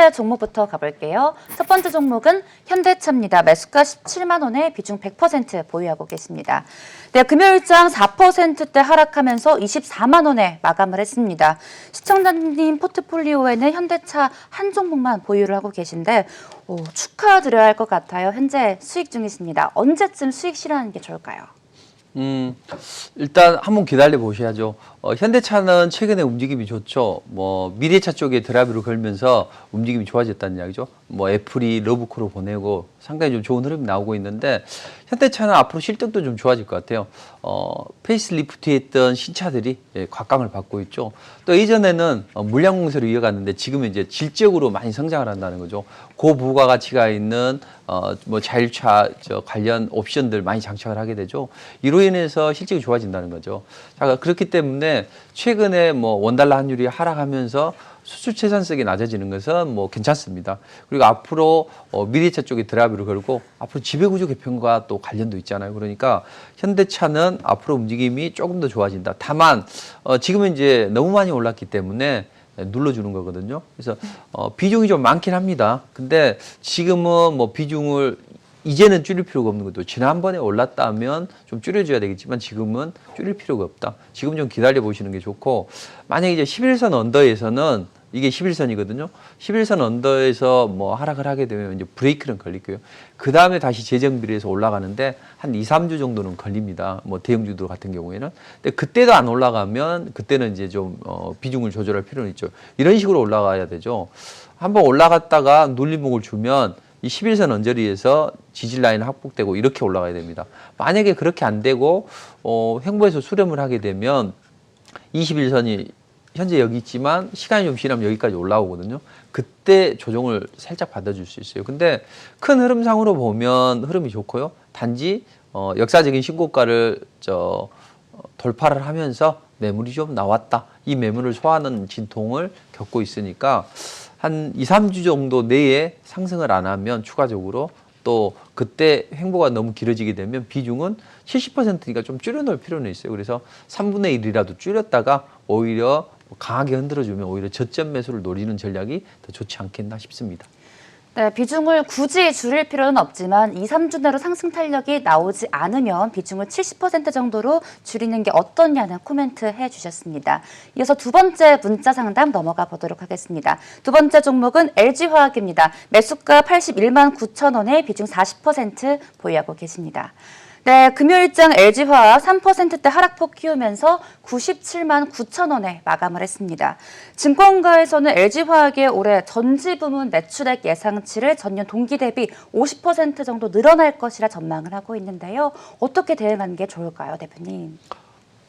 번째 종목부터 가볼게요. 첫 번째 종목은 현대차입니다. 매수가 17만 원에 비중 100% 보유하고 계십니다. 네, 금요일장 4%대 하락하면서 24만 원에 마감을 했습니다. 시청자님 포트폴리오에는 현대차 한 종목만 보유를 하고 계신데 축하드려야 할 것 같아요. 현재 수익 중이십니다. 언제쯤 수익 실현하는 게 좋을까요? 일단 한번 기다려 보셔야죠. 현대차는 최근에 움직임이 좋죠. 뭐 미래차 쪽에 드라이브를 걸면서 움직임이 좋아졌다는 이야기죠. 뭐 애플이 러브콜을 보내고 상당히 좀 좋은 흐름이 나오고 있는데 현대차는 앞으로 실적도 좀 좋아질 것 같아요. 페이스리프트했던 신차들이 곽강을 받고 있죠. 또 이전에는 물량 공세로 이어갔는데 지금은 이제 질적으로 많이 성장을 한다는 거죠. 고부가 가치가 있는 뭐 자율차 관련 옵션들 많이 장착을 하게 되죠. 이로 인해서 실적이 좋아진다는 거죠. 자, 그렇기 때문에 최근에 뭐 원달러 환율이 하락하면서 수출 채산성이 낮아지는 것은 뭐 괜찮습니다. 그리고 앞으로 미래차 쪽에 드라이브를 걸고 앞으로 지배구조 개편과 또 관련도 있잖아요. 그러니까 현대차는 앞으로 움직임이 조금 더 좋아진다. 다만 지금은 이제 너무 많이 올랐기 때문에 눌러주는 거거든요. 그래서 비중이 좀 많긴 합니다. 근데 지금은 뭐 비중을 이제는 줄일 필요가 없는 것도 지난번에 올랐다면 좀 줄여줘야 되겠지만 지금은 줄일 필요가 없다. 지금 좀 기다려 보시는 게 좋고 만약에 이제 11선 언더에서는 이게 11선이거든요. 11선 언더에서 뭐 하락을 하게 되면 이제 브레이크는 걸리고요. 그 다음에 다시 재정비를 해서 올라가는데 한 2, 3주 정도는 걸립니다. 뭐 대형주들 같은 경우에는. 근데 그때도 안 올라가면 그때는 이제 좀 비중을 조절할 필요는 있죠. 이런 식으로 올라가야 되죠. 한번 올라갔다가 눌림목을 주면 이 11선 언저리에서 지지 라인 확보되고 이렇게 올라가야 됩니다. 만약에 그렇게 안 되고 횡보해서 수렴을 하게 되면 21선이 현재 여기 있지만 시간이 좀 지나면 여기까지 올라오거든요. 그때 조정을 살짝 받아줄 수 있어요. 근데 큰 흐름상으로 보면 흐름이 좋고요. 단지 역사적인 신고가를 돌파를 하면서 매물이 좀 나왔다. 이 매물을 소화하는 진통을 겪고 있으니까 한 2, 3주 정도 내에 상승을 안 하면 추가적으로 또 그때 횡보가 너무 길어지게 되면 비중은 70%니까 좀 줄여놓을 필요는 있어요. 그래서 3분의 1이라도 줄였다가 오히려 강하게 흔들어주면 오히려 저점 매수를 노리는 전략이 더 좋지 않겠나 싶습니다. 네, 비중을 굳이 줄일 필요는 없지만 2, 3주 내로 상승 탄력이 나오지 않으면 비중을 70% 정도로 줄이는 게 어떠냐는 코멘트 해주셨습니다. 이어서 두 번째 문자 상담 넘어가 보도록 하겠습니다. 두 번째 종목은 LG화학입니다. 매수가 81만 9천 원에 비중 40% 보유하고 계십니다. 네, 금요일장 LG화학 3%대 하락폭 키우면서 97만 9천 원에 마감을 했습니다. 증권가에서는 LG화학의 올해 전지 부문 매출액 예상치를 전년 동기 대비 50% 정도 늘어날 것이라 전망을 하고 있는데요. 어떻게 대응하는 게 좋을까요, 대표님?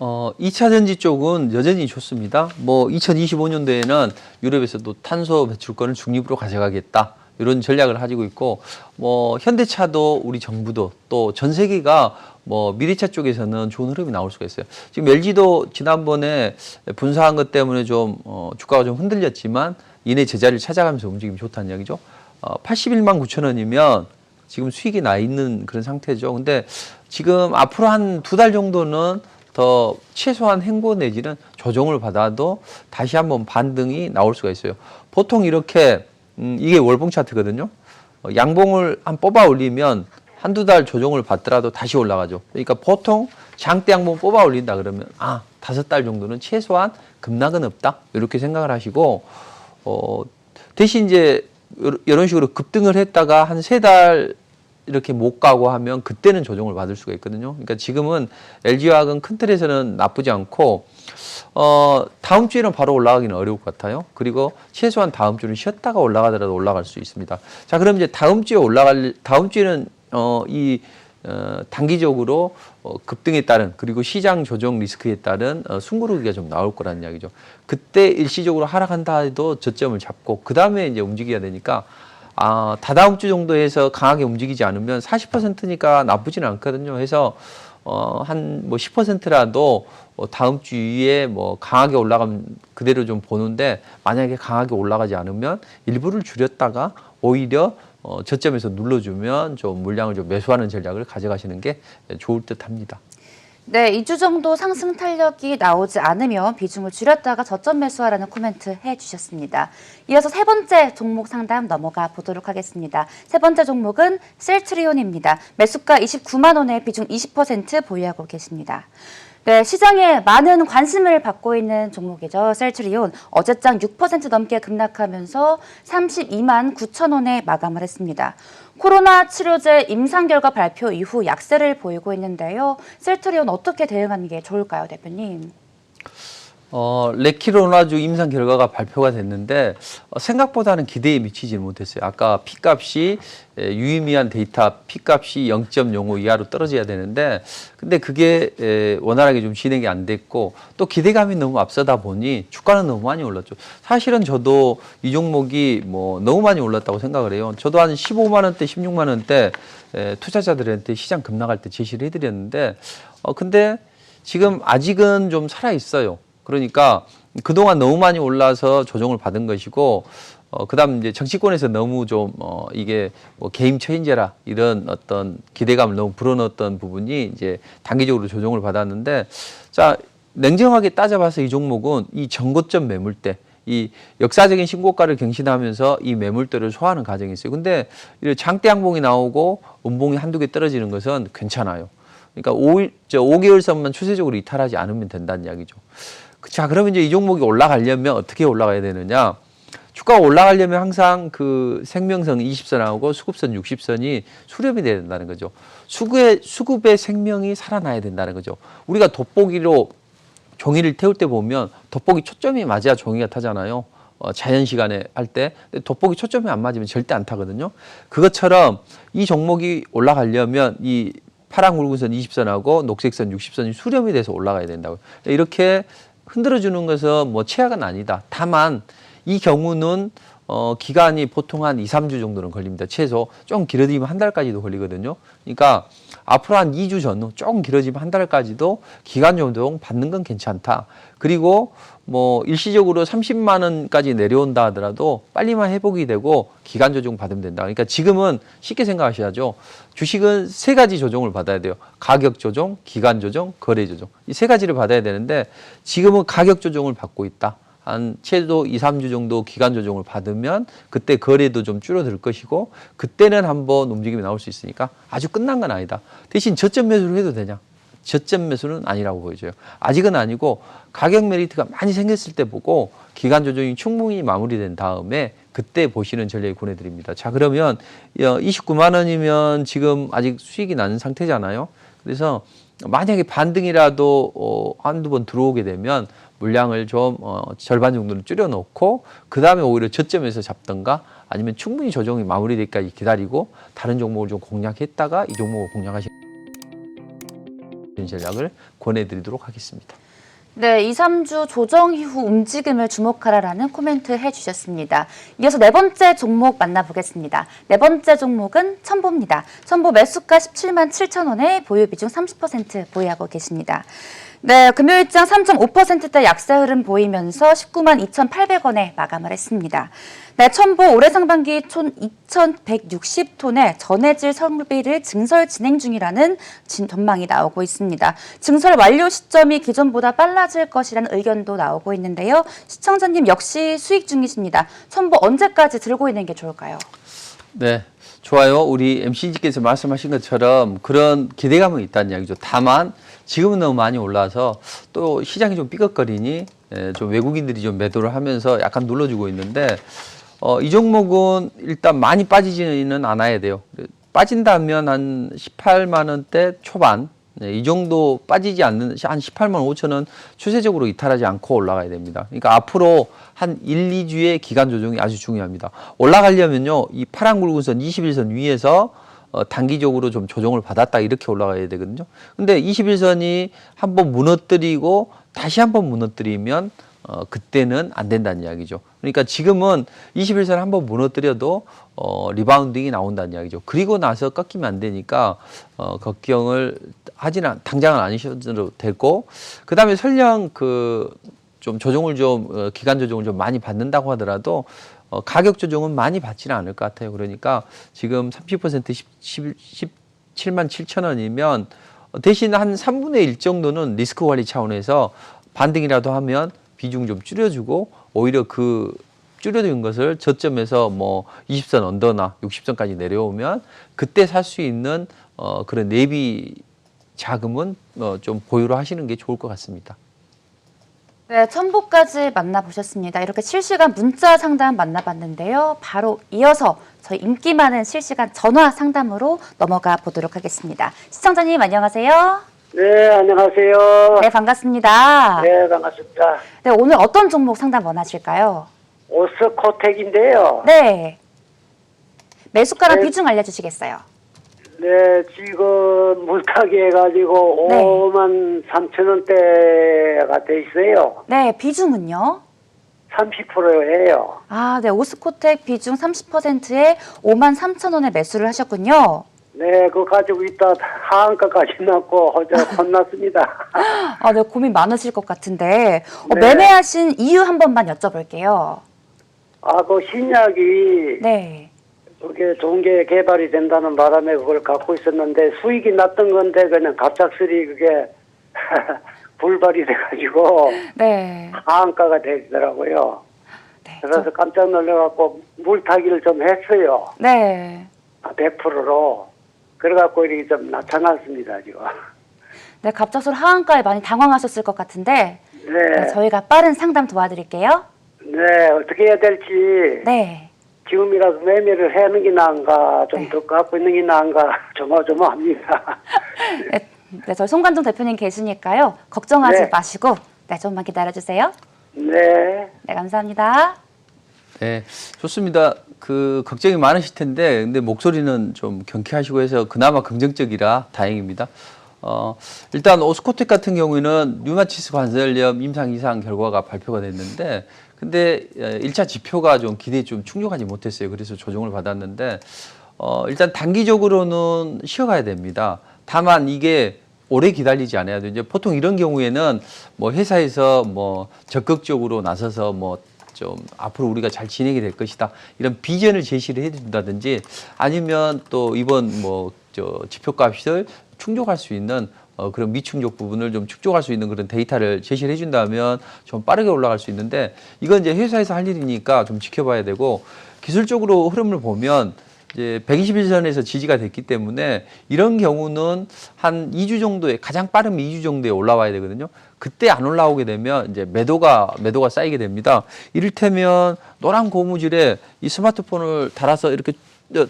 2차 전지 쪽은 여전히 좋습니다. 뭐 2025년도에는 유럽에서도 탄소 배출권을 중립으로 가져가겠다. 이런 전략을 가지고 있고, 뭐 현대차도 우리 정부도 또 전 세계가 뭐 미래차 쪽에서는 좋은 흐름이 나올 수가 있어요. 지금 LG도 지난번에 분사한 것 때문에 좀 주가가 좀 흔들렸지만 이내 제자리를 찾아가면서 움직임이 좋다는 이야기죠. 81만 9천 원이면 지금 수익이 나 있는 그런 상태죠. 근데 지금 앞으로 한 2달 정도는 더 최소한 횡보 내지는 조정을 받아도 다시 한번 반등이 나올 수가 있어요. 보통 이렇게 이게 월봉 차트거든요. 양봉을 한 뽑아 올리면 한두 달 조정을 받더라도 다시 올라가죠. 그러니까 보통 장대 양봉 뽑아 올린다 그러면 5달 정도는 최소한 급락은 없다. 이렇게 생각을 하시고 대신 이제 이런 식으로 급등을 했다가 한 3달 이렇게 못 가고 하면 그때는 조정을 받을 수가 있거든요. 그러니까 지금은 LG화학은 큰 틀에서는 나쁘지 않고 다음 주에는 바로 올라가기는 어려울 것 같아요. 그리고 최소한 다음 주는 쉬었다가 올라가더라도 올라갈 수 있습니다. 자, 그럼 이제 다음 주에는 단기적으로 급등에 따른 그리고 시장 조정 리스크에 따른 숨고르기가 좀 나올 거라는 이야기죠. 그때 일시적으로 하락한다 해도 저점을 잡고 그 다음에 이제 움직여야 되니까 다다음 주 정도 해서 강하게 움직이지 않으면 40%니까 나쁘지는 않거든요. 해서 한 뭐 10%라도 다음 주에 뭐 강하게 올라가면 그대로 좀 보는데 만약에 강하게 올라가지 않으면 일부를 줄였다가 오히려 저점에서 눌러주면 좀 물량을 좀 매수하는 전략을 가져가시는 게 좋을 듯 합니다. 네, 2주 정도 상승 탄력이 나오지 않으면 비중을 줄였다가 저점 매수하라는 코멘트 해주셨습니다. 이어서 세 번째 종목 상담 넘어가 보도록 하겠습니다. 세 번째 종목은 셀트리온입니다. 매수가 29만 원에 비중 20% 보유하고 계십니다. 네, 시장에 많은 관심을 받고 있는 종목이죠. 셀트리온 어제장 6% 넘게 급락하면서 32만 9천 원에 마감을 했습니다. 코로나 치료제 임상 결과 발표 이후 약세를 보이고 있는데요. 셀트리온 어떻게 대응하는 게 좋을까요, 대표님? 레키로나주 임상 결과가 발표가 됐는데 생각보다는 기대에 미치지 못했어요. 아까 P값이 유의미한 데이터 P값이 0.05 이하로 떨어져야 되는데 근데 그게 원활하게 좀 진행이 안 됐고 또 기대감이 너무 앞서다 보니 주가는 너무 많이 올랐죠. 사실은 저도 이 종목이 뭐 너무 많이 올랐다고 생각을 해요. 저도 한 15만 원대, 16만 원대 투자자들한테 시장 급락할 때 제시를 해드렸는데 근데 지금 아직은 좀 살아 있어요. 그러니까 그동안 너무 많이 올라서 조정을 받은 것이고, 그다음 이제 정치권에서 너무 좀, 이게 뭐 게임 체인저라 이런 어떤 기대감을 너무 불어넣었던 부분이 이제 단기적으로 조정을 받았는데, 자, 냉정하게 따져봐서 이 종목은 이 전고점 매물대, 이 역사적인 신고가를 경신하면서 이 매물대를 소화하는 과정이 있어요. 근데 장대 양봉이 나오고 음봉이 한두 개 떨어지는 것은 괜찮아요. 그러니까 5개월 선만 추세적으로 이탈하지 않으면 된다는 이야기죠. 자, 그러면 이제 이 종목이 올라가려면 어떻게 올라가야 되느냐? 주가가 올라가려면 항상 그 생명선 20선하고 수급선 60선이 수렴이 돼야 된다는 거죠. 수급의 생명이 살아나야 된다는 거죠. 우리가 돋보기로 종이를 태울 때 보면 돋보기 초점이 맞아야 종이가 타잖아요. 자연 시간에 할 때. 돋보기 초점이 안 맞으면 절대 안 타거든요. 그것처럼 이 종목이 올라가려면 이 파란 굵은 선 20선하고 녹색선 60선이 수렴이 돼서 올라가야 된다고요. 이렇게 흔들어주는 것은 뭐 최악은 아니다. 다만 이 경우는 기간이 보통 한 2, 3주 정도는 걸립니다. 최소 좀 길어지면 한 달까지도 걸리거든요. 그러니까 앞으로 한 2주 전후 조금 길어지면 한 달까지도 기간 조정 받는 건 괜찮다. 그리고 뭐 일시적으로 30만 원까지 내려온다 하더라도 빨리만 회복이 되고 기간 조정 받으면 된다. 그러니까 지금은 쉽게 생각하셔야죠. 주식은 세 가지 조정을 받아야 돼요. 가격 조정, 기간 조정, 거래 조정. 이 세 가지를 받아야 되는데 지금은 가격 조정을 받고 있다. 한 최소 2, 3주 정도 기간 조정을 받으면 그때 거래도 좀 줄어들 것이고 그때는 한번 움직임이 나올 수 있으니까 아주 끝난 건 아니다. 대신 저점 매수를 해도 되냐? 저점 매수는 아니라고 보여져요. 아직은 아니고 가격 메리트가 많이 생겼을 때 보고 기간 조정이 충분히 마무리된 다음에 그때 보시는 전략을 권해드립니다. 자, 그러면 29만 원이면 지금 아직 수익이 나는 상태잖아요. 그래서 만약에 반등이라도 한두 번 들어오게 되면 물량을 좀 절반 정도는 줄여놓고 그 다음에 오히려 저점에서 잡던가 아니면 충분히 조정이 마무리될 때까지 기다리고 다른 종목을 좀 공략했다가 이 종목을 공략하시는 전략을 권해드리도록 하겠습니다. 네, 2, 3주 조정 이후 움직임을 주목하라라는 코멘트 해주셨습니다. 이어서 네 번째 종목 만나보겠습니다. 네 번째 종목은 첨보입니다. 첨보 매수가 17만 7천 원에 보유 비중 30% 보유하고 계십니다. 네, 금요일장 3.5%대 약세 흐름 보이면서 19만 2,800원에 마감을 했습니다. 네, 첨보 올해 상반기 총 2,160톤의 전해질 설비를 증설 진행 중이라는 전망이 나오고 있습니다. 증설 완료 시점이 기존보다 빨라질 것이라는 의견도 나오고 있는데요. 시청자님 역시 수익 중이십니다. 첨보 언제까지 들고 있는 게 좋을까요? 네, 좋아요. 우리 MC님께서 말씀하신 것처럼 그런 기대감은 있다는 이야기죠. 다만 지금은 너무 많이 올라서 또 시장이 좀 삐걱거리니 좀 외국인들이 좀 매도를 하면서 약간 눌러주고 있는데 이 종목은 일단 많이 빠지지는 않아야 돼요. 빠진다면 한 18만 원대 초반 이 정도 빠지지 않는 한 18만 5천 원 추세적으로 이탈하지 않고 올라가야 됩니다. 그러니까 앞으로 한 1, 2주의 기간 조정이 아주 중요합니다. 올라가려면요. 이 파란 굵은 선 21선 위에서 단기적으로 좀 조정을 받았다 이렇게 올라가야 되거든요. 근데 21선이 한번 무너뜨리고 다시 한번 무너뜨리면 그때는 안 된다는 이야기죠. 그러니까 지금은 21선 한번 무너뜨려도 리바운딩이 나온다는 이야기죠. 그리고 나서 꺾이면 안 되니까 걱정을 당장은 안 하셔도 되고 그다음에 설령 좀 조정을 기간 조정을 좀 많이 받는다고 하더라도 가격 조정은 많이 받지는 않을 것 같아요. 그러니까 지금 30% 17만 7천 원이면 대신 한 3분의 1 정도는 리스크 관리 차원에서 반등이라도 하면 비중 좀 줄여주고 오히려 그 줄여둔 것을 저점에서 뭐 20선 언더나 60선까지 내려오면 그때 살 수 있는 그런 내비 자금은 좀 보유를 하시는 게 좋을 것 같습니다. 네, 첨보까지 만나보셨습니다. 이렇게 실시간 문자 상담 만나봤는데요. 바로 이어서 저희 인기 많은 실시간 전화 상담으로 넘어가 보도록 하겠습니다. 시청자님 안녕하세요. 네, 안녕하세요. 네, 반갑습니다. 네, 반갑습니다. 네, 오늘 어떤 종목 상담 원하실까요? 오스코텍인데요. 네. 매수가랑 네. 비중 알려주시겠어요? 네, 지금 물타기 해가지고 네. 5만 3천 원대가 돼 있어요. 네, 비중은요? 30%예요. 아, 네, 오스코텍 비중 30%에 5만 3천 원에 매수를 하셨군요. 네, 그거 가지고 있다 하한가까지 났고 혼났습니다. 아, 네, 고민 많으실 것 같은데 네. 매매하신 이유 한 번만 여쭤볼게요. 아, 그 신약이 네. 그게 좋은 게 개발이 된다는 바람에 그걸 갖고 있었는데 수익이 났던 건데 그냥 갑작스레 그게 불발이 돼가지고 네. 하한가가 되더라고요. 네. 그래서 깜짝 놀라갖고 물타기를 좀 했어요. 네. 100%로. 그래갖고 이렇게 좀 나타났습니다, 지금. 네, 갑작스러운 하한가에 많이 당황하셨을 것 같은데 네, 네. 저희가 빠른 상담 도와드릴게요. 네, 어떻게 해야 될지. 네. 지금이라도 매매를 하는 게 나은가, 좀 네. 더 갖고 있는 게 나은가, 조마조마합니다. 네, 네, 저희 송관종 대표님 계시니까요. 걱정하지 네. 마시고 네, 좀만 기다려주세요. 네. 네, 감사합니다. 네, 좋습니다. 그 걱정이 많으실 텐데, 근데 목소리는 좀 경쾌하시고 해서 그나마 긍정적이라 다행입니다. 일단 오스코텍 같은 경우에는 류마티스 관절염 임상 이상 결과가 발표가 됐는데, 근데 1차 지표가 좀 기대에 좀 충족하지 못했어요. 그래서 조정을 받았는데, 일단 단기적으로는 쉬어가야 됩니다. 다만 이게 오래 기다리지 않아야 돼요. 이제 보통 이런 경우에는 뭐 회사에서 뭐 적극적으로 나서서 뭐 좀 앞으로 우리가 잘 진행이 될 것이다 이런 비전을 제시를 해준다든지 아니면 또 이번 뭐 지표값을 충족할 수 있는 그런 미충족 부분을 좀 축적할 수 있는 그런 데이터를 제시를 해준다면 좀 빠르게 올라갈 수 있는데 이건 이제 회사에서 할 일이니까 좀 지켜봐야 되고 기술적으로 흐름을 보면 이제 121선에서 지지가 됐기 때문에 이런 경우는 한 2주 정도에 가장 빠르면 2주 정도에 올라와야 되거든요. 그때 안 올라오게 되면 이제 매도가 쌓이게 됩니다. 이를테면 노란 고무줄에 이 스마트폰을 달아서 이렇게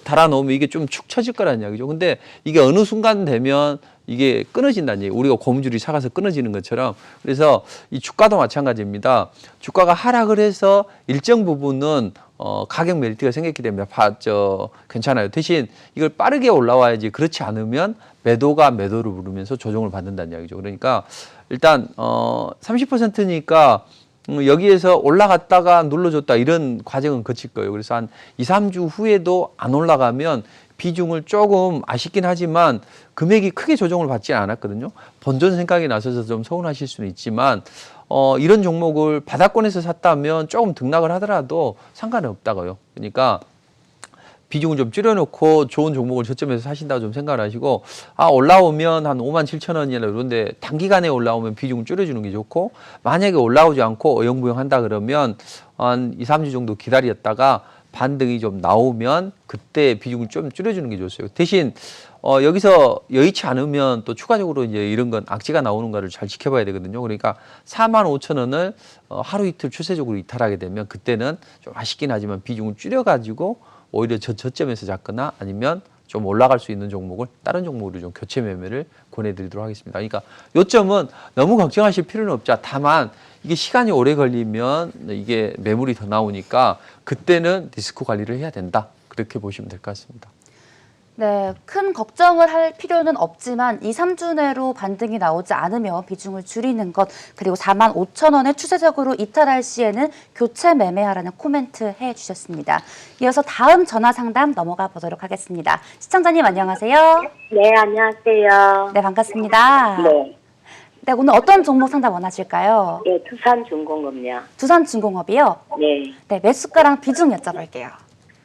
달아 놓으면 이게 좀 축 처질 거라는 이야기죠. 근데 이게 어느 순간 되면 이게 끊어진다는 얘기. 우리가 고무줄이 사가서 끊어지는 것처럼. 그래서 이 주가도 마찬가지입니다. 주가가 하락을 해서 일정 부분은 가격 멜트가 생겼기 때문에 괜찮아요. 대신 이걸 빠르게 올라와야지 그렇지 않으면 매도가 매도를 부르면서 조정을 받는다는 이야기죠. 그러니까 일단 30%니까 여기에서 올라갔다가 눌러줬다 이런 과정은 거칠 거예요. 그래서 한 2, 3주 후에도 안 올라가면 비중을 조금 아쉽긴 하지만 금액이 크게 조정을 받지 않았거든요. 본전 생각이 나셔서 좀 서운하실 수는 있지만 이런 종목을 바닥권에서 샀다면 조금 등락을 하더라도 상관은 없다고요. 그러니까 비중을 좀 줄여놓고 좋은 종목을 저점에서 사신다고 좀 생각을 하시고 올라오면 한 5만 7천 원이나 이런데 단기간에 올라오면 비중을 줄여주는 게 좋고 만약에 올라오지 않고 어영부영 한다 그러면 한 2, 3주 정도 기다렸다가 반등이 좀 나오면 그때 비중을 좀 줄여주는 게 좋습니다. 대신 여기서 여의치 않으면 또 추가적으로 이제 이런 건 악재가 나오는가를 잘 지켜봐야 되거든요. 그러니까 4만 5천 원을 하루 이틀 추세적으로 이탈하게 되면 그때는 좀 아쉽긴 하지만 비중을 줄여가지고 오히려 저점에서 잡거나 아니면 좀 올라갈 수 있는 종목을 다른 종목으로 좀 교체 매매를 권해드리도록 하겠습니다. 그러니까 요점은 너무 걱정하실 필요는 없죠. 다만 이게 시간이 오래 걸리면 이게 매물이 더 나오니까 그때는 리스크 관리를 해야 된다. 그렇게 보시면 될 것 같습니다. 네, 큰 걱정을 할 필요는 없지만 2, 3주 내로 반등이 나오지 않으면 비중을 줄이는 것 그리고 4만 5천 원에 추세적으로 이탈할 시에는 교체 매매하라는 코멘트 해주셨습니다. 이어서 다음 전화 상담 넘어가 보도록 하겠습니다. 시청자님 안녕하세요. 네, 안녕하세요. 네, 반갑습니다. 네, 네, 오늘 어떤 종목 상담 원하실까요? 네, 두산중공업요. 두산중공업이요? 네, 네, 매수가랑 비중 여쭤볼게요.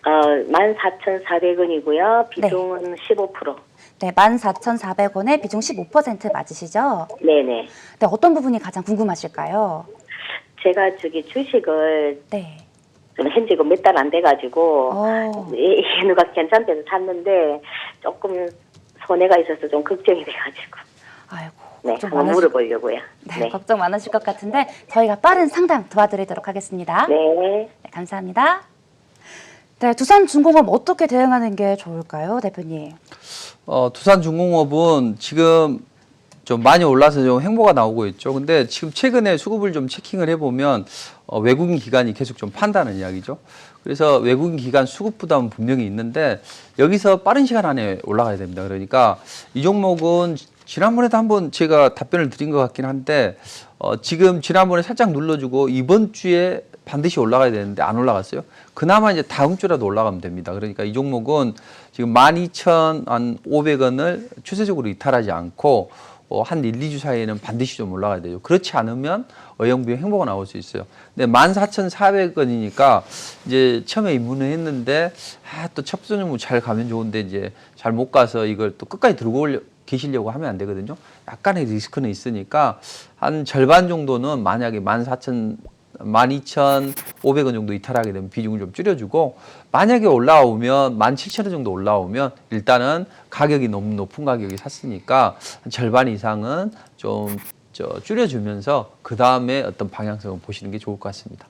14,400원이고요. 비중은 15%. 네, 14,400원에 비중 15% 맞으시죠? 네네. 네, 어떤 부분이 가장 궁금하실까요? 제가 주식을 네. 좀 현지가 몇 달 안 돼가지고, 누가 괜찮대서 샀는데, 조금 손해가 있어서 좀 걱정이 돼가지고. 아이고. 네, 걱정 한번 물어보려고요. 네, 걱정 많으실 것 같은데 저희가 빠른 상담 도와드리도록 하겠습니다. 네. 네, 감사합니다. 네, 두산중공업 어떻게 대응하는 게 좋을까요, 대표님? 두산중공업은 지금 좀 많이 올라서 좀 행보가 나오고 있죠. 근데 지금 최근에 수급을 좀 체킹을 해보면 외국인 기관이 계속 좀 판다는 이야기죠. 그래서 외국인 기관 수급 부담은 분명히 있는데 여기서 빠른 시간 안에 올라가야 됩니다. 그러니까 이 종목은 지난번에도 한번 제가 답변을 드린 것 같긴 한데 지금 지난번에 살짝 눌러주고 이번 주에 반드시 올라가야 되는데 안 올라갔어요. 그나마 이제 다음 주라도 올라가면 됩니다. 그러니까 이 종목은 지금 12,500원을 추세적으로 이탈하지 않고 한 1, 2주 사이에는 반드시 좀 올라가야 돼요. 그렇지 않으면 어영부영 행보가 나올 수 있어요. 근데 14,400원이니까 이제 처음에 입문을 했는데 또 첫 번째 잘 가면 좋은데 이제 잘 못 가서 이걸 또 끝까지 들고 계시려고 하면 안 되거든요. 약간의 리스크는 있으니까 한 절반 정도는 만약에 12,500원 정도 이탈하게 되면 비중을 좀 줄여주고 만약에 올라오면 17,000원 정도 올라오면 일단은 가격이 너무 높은 가격에 샀으니까 한 절반 이상은 좀 줄여주면서 그 다음에 어떤 방향성을 보시는 게 좋을 것 같습니다.